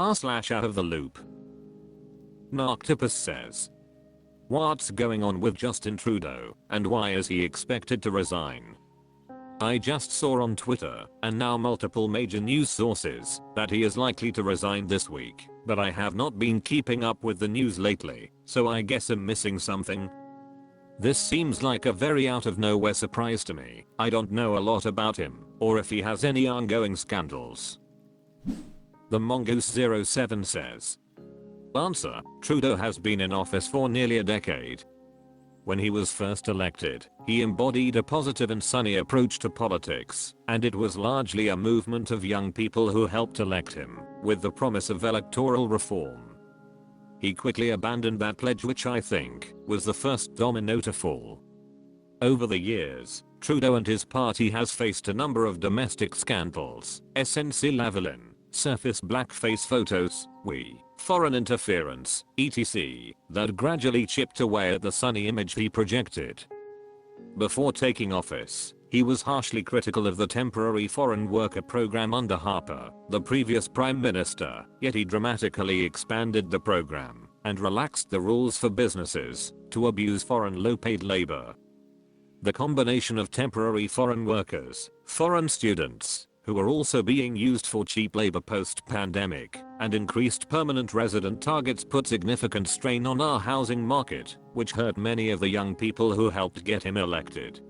r/out of the loop. Noctopus says, what's going on with Justin Trudeau and why is he expected to resign? I just saw on Twitter and now multiple major news sources that he is likely to resign this week, but I have not been keeping up with the news lately, so I guess I'm missing something. This seems like a very out of nowhere surprise to me. I don't know a lot about him or if he has any ongoing scandals. The Mongoose07 says, answer, Trudeau has been in office for nearly a decade. When he was first elected, he embodied a positive and sunny approach to politics, and it was largely a movement of young people who helped elect him, with the promise of electoral reform. He quickly abandoned that pledge, which I think was the first domino to fall. Over the years, Trudeau and his party has faced a number of domestic scandals, SNC Lavalin, surface blackface photos, foreign interference, etc., that gradually chipped away at the sunny image he projected. Before taking office, he was harshly critical of the temporary foreign worker program under Harper, the previous prime minister, yet he dramatically expanded the program and relaxed the rules for businesses to abuse foreign low-paid labor. The combination of temporary foreign workers, foreign students, who are also being used for cheap labor post-pandemic, and increased permanent resident targets put significant strain on our housing market, which hurt many of the young people who helped get him elected.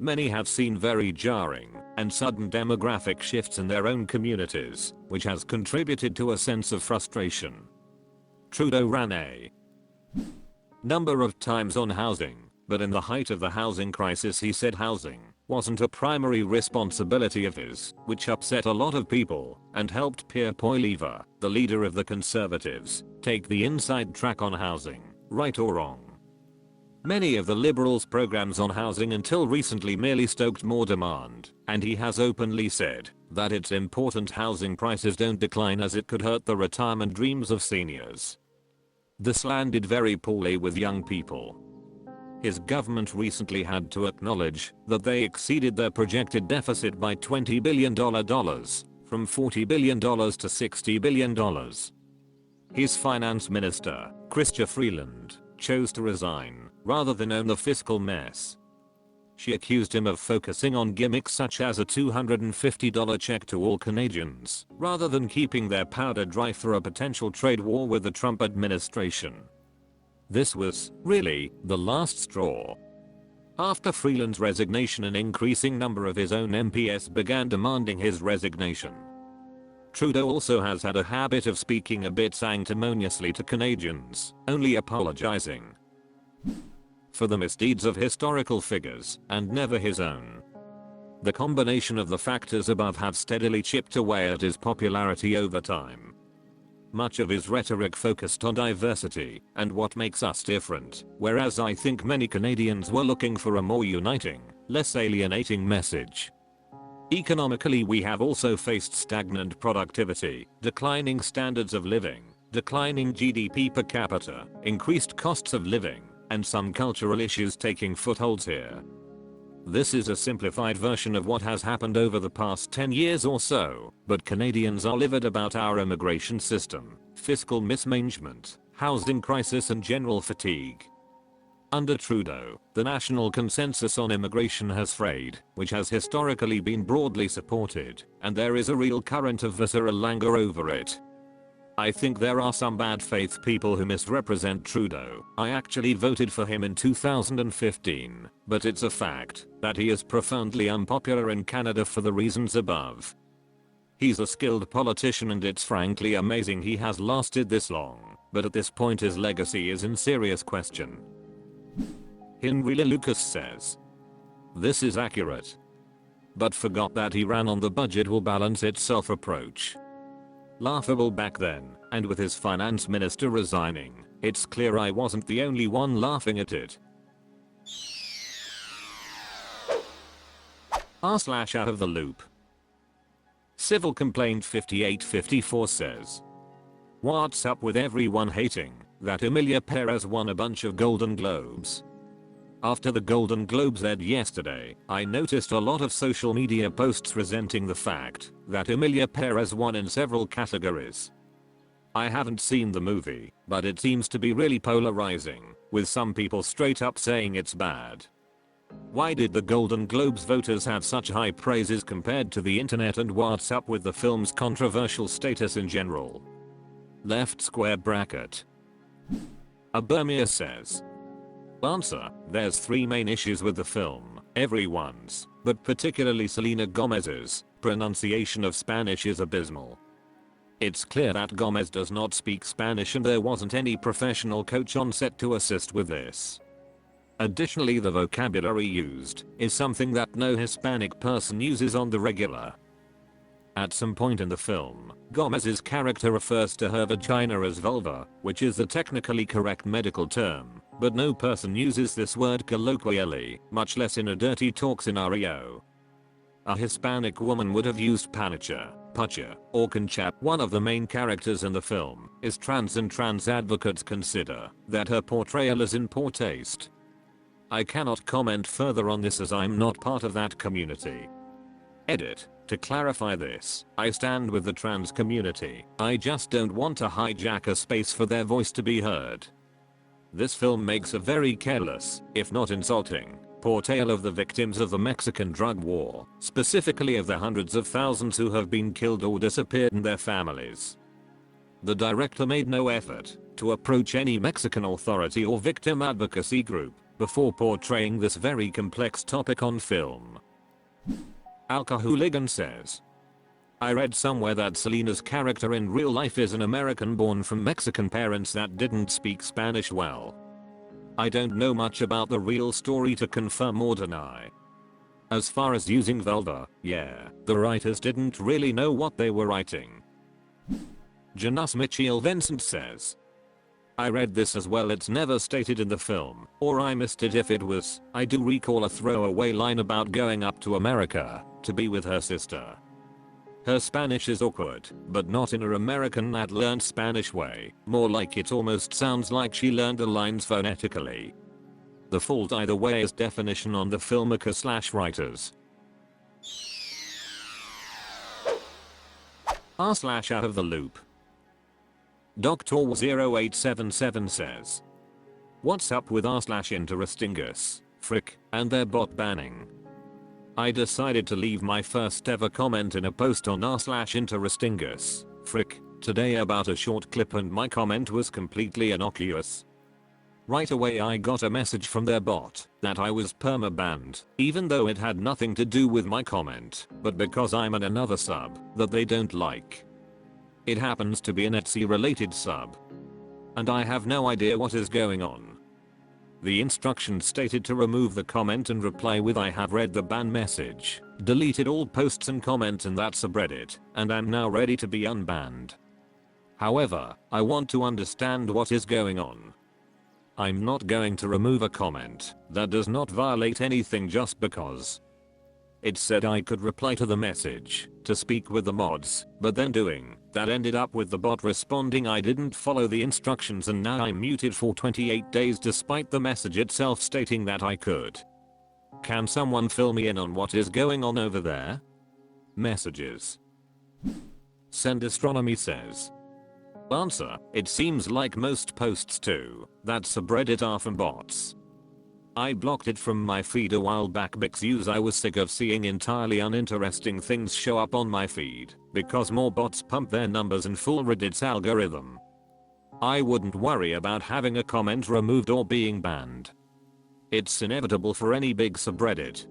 Many have seen very jarring and sudden demographic shifts in their own communities, which has contributed to a sense of frustration. Trudeau ran a number of times on housing, but in the height of the housing crisis he said housing wasn't a primary responsibility of his, which upset a lot of people and helped Pierre Poilievre, the leader of the Conservatives, take the inside track on housing, right or wrong. Many of the Liberals' programs on housing until recently merely stoked more demand, and he has openly said that it's important housing prices don't decline as it could hurt the retirement dreams of seniors. This landed very poorly with young people. His government recently had to acknowledge that they exceeded their projected deficit by $20 billion, from $40 billion to $60 billion. His finance minister, Chrystia Freeland, chose to resign rather than own the fiscal mess. She accused him of focusing on gimmicks such as a $250 check to all Canadians, rather than keeping their powder dry for a potential trade war with the Trump administration. This was, really, the last straw. After Freeland's resignation, an increasing number of his own MPs began demanding his resignation. Trudeau also has had a habit of speaking a bit sanctimoniously to Canadians, only apologizing for the misdeeds of historical figures and never his own. The combination of the factors above have steadily chipped away at his popularity over time. Much of his rhetoric focused on diversity and what makes us different, whereas I think many Canadians were looking for a more uniting, less alienating message. Economically, we have also faced stagnant productivity, declining standards of living, declining GDP per capita, increased costs of living, and some cultural issues taking footholds here. This is a simplified version of what has happened over the past 10 years or so, but Canadians are livid about our immigration system, fiscal mismanagement, housing crisis and general fatigue. Under Trudeau, the national consensus on immigration has frayed, which has historically been broadly supported, and there is a real current of visceral anger over it. I think there are some bad faith people who misrepresent Trudeau. I actually voted for him in 2015, but it's a fact that he is profoundly unpopular in Canada for the reasons above. He's a skilled politician and it's frankly amazing he has lasted this long, but at this point his legacy is in serious question. Emilia Lucas says, this is accurate, but forgot that he ran on the budget will balance itself approach. Laughable back then, and with his finance minister resigning, it's clear I wasn't the only one laughing at it. r/out of the loop. Civil Complaint 5854 says, what's up with everyone hating that Emilia Perez won a bunch of Golden Globes? After the Golden Globes aired yesterday, I noticed a lot of social media posts resenting the fact that Emilia Perez won in several categories. I haven't seen the movie, but it seems to be really polarizing, with some people straight up saying it's bad. Why did the Golden Globes voters have such high praises compared to the internet, and what's up with the film's controversial status in general? Left square bracket. Emilia says. Answer: there's 3 main issues with the film. Everyone's, but particularly Selena Gomez's, pronunciation of Spanish is abysmal. It's clear that Gomez does not speak Spanish and there wasn't any professional coach on set to assist with this. Additionally, the vocabulary used is something that no Hispanic person uses on the regular. At some point in the film, Gomez's character refers to her vagina as vulva, which is the technically correct medical term, but no person uses this word colloquially, much less in a dirty talk scenario. A Hispanic woman would have used panacha, pucha, or concha. One of the main characters in the film is trans, and trans advocates consider that her portrayal is in poor taste. I cannot comment further on this as I'm not part of that community. Edit. To clarify this, I stand with the trans community. I just don't want to hijack a space for their voice to be heard. This film makes a very careless, if not insulting, portrayal of the victims of the Mexican drug war, specifically of the hundreds of thousands who have been killed or disappeared and their families. The director made no effort to approach any Mexican authority or victim advocacy group before portraying this very complex topic on film. Alcohooligan says. I read somewhere that Selena's character in real life is an American born from Mexican parents that didn't speak Spanish well. I don't know much about the real story to confirm or deny. As far as using vulva, yeah, the writers didn't really know what they were writing. Janus Michiel Vincent says. I read this as well, it's never stated in the film, or I missed it if it was. I do recall a throwaway line about going up to America to be with her sister. Her Spanish is awkward, but not in her American that learned Spanish way, more like it almost sounds like she learned the lines phonetically. The fault either way is definition on the filmmaker/writers. r/OutOfTheLoop. Doctor0877 says. What's up with r/interestingas, frick, and their bot banning? I decided to leave my first ever comment in a post on r/interestingas, frick, today about a short clip, and my comment was completely innocuous. Right away I got a message from their bot that I was perma-banned, even though it had nothing to do with my comment, but because I'm in another sub that they don't like. It happens to be an Etsy related sub. And I have no idea what is going on. The instructions stated to remove the comment and reply with I have read the ban message, deleted all posts and comments in that subreddit, and am now ready to be unbanned. However, I want to understand what is going on. I'm not going to remove a comment that does not violate anything just because. It said I could reply to the message to speak with the mods, but then doing that ended up with the bot responding I didn't follow the instructions, and now I'm muted for 28 days despite the message itself stating that I could. Can someone fill me in on what is going on over there? Messages. Send Astronomy says. Answer: it seems like most posts to that subreddit are from bots. I blocked it from my feed a while back because I was sick of seeing entirely uninteresting things show up on my feed because more bots pump their numbers and fool Reddit's algorithm. I wouldn't worry about having a comment removed or being banned. It's inevitable for any big subreddit.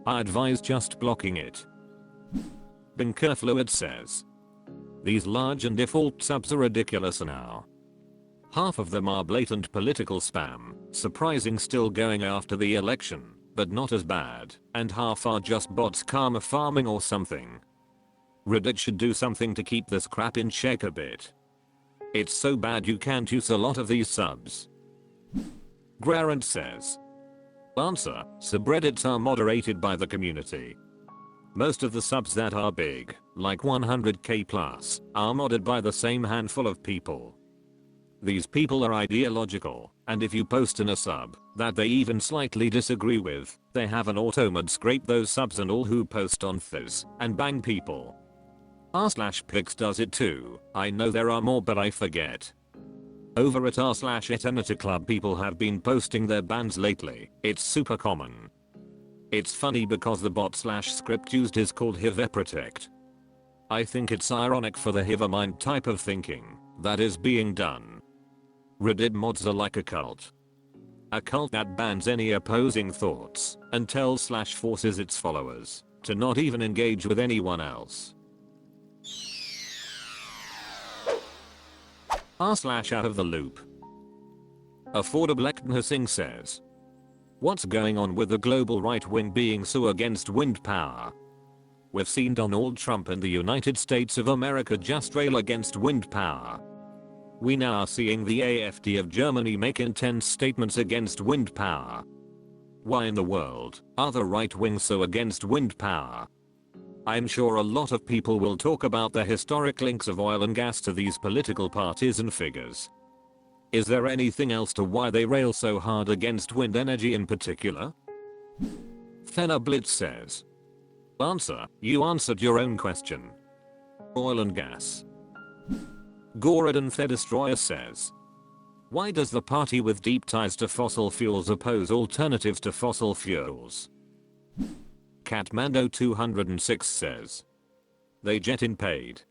I advise just blocking it. Binkerfluid says. These large and default subs are ridiculous now. Half of them are blatant political spam, surprising still going after the election, but not as bad, and half are just bots karma farming or something. Reddit should do something to keep this crap in check a bit. It's so bad you can't use a lot of these subs. Grarant says. Answer: subreddits are moderated by the community. Most of the subs that are big, like 100k plus, are modded by the same handful of people. These people are ideological, and if you post in a sub that they even slightly disagree with, they have an automod scrape those subs and all who post on ths and bang people. r/pix does it too. I know there are more but I forget. Over at r/eternity club people have been posting their bans lately. It's super common. It's funny because the bot/script used is called Protect. I think it's ironic for the Hivermind type of thinking that is being done. Reddit mods are like a cult. A cult that bans any opposing thoughts and tells/forces its followers to not even engage with anyone else. r/OutOfTheLoop. Affordable Singh says, what's going on with the global right wing being so against wind power? We've seen Donald Trump and the United States of America just rail against wind power. We now are seeing the AfD of Germany make intense statements against wind power. Why in the world are the right wing so against wind power? I'm sure a lot of people will talk about the historic links of oil and gas to these political parties and figures. Is there anything else to why they rail so hard against wind energy in particular? Fenner Blitz says, answer, you answered your own question. Oil and gas. Goradan The Destroyer says, why does the party with deep ties to fossil fuels oppose alternatives to fossil fuels? Catmando 206 says, they jet in paid.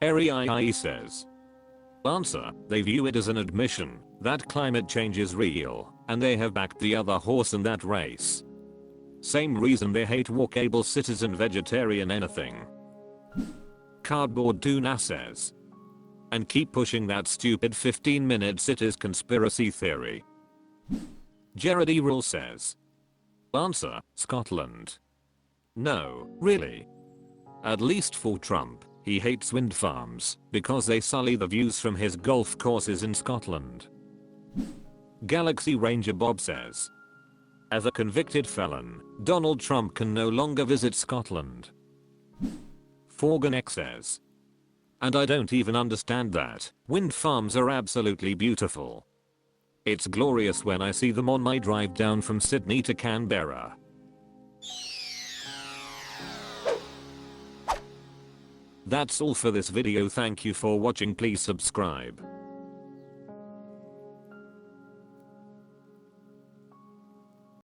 Eri says, answer, they view it as an admission that climate change is real and they have backed the other horse in that race. Same reason they hate walkable citizen vegetarian anything. Cardboard Tuna says, and keep pushing that stupid 15-minute cities conspiracy theory. Jared E. Rule says, answer, Scotland. No, really. At least for Trump, he hates wind farms because they sully the views from his golf courses in Scotland. Galaxy Ranger Bob says, as a convicted felon, Donald Trump can no longer visit Scotland. Forganek says, and I don't even understand that. Wind farms are absolutely beautiful. It's glorious when I see them on my drive down from Sydney to Canberra. That's all for this video. Thank you for watching. Please subscribe.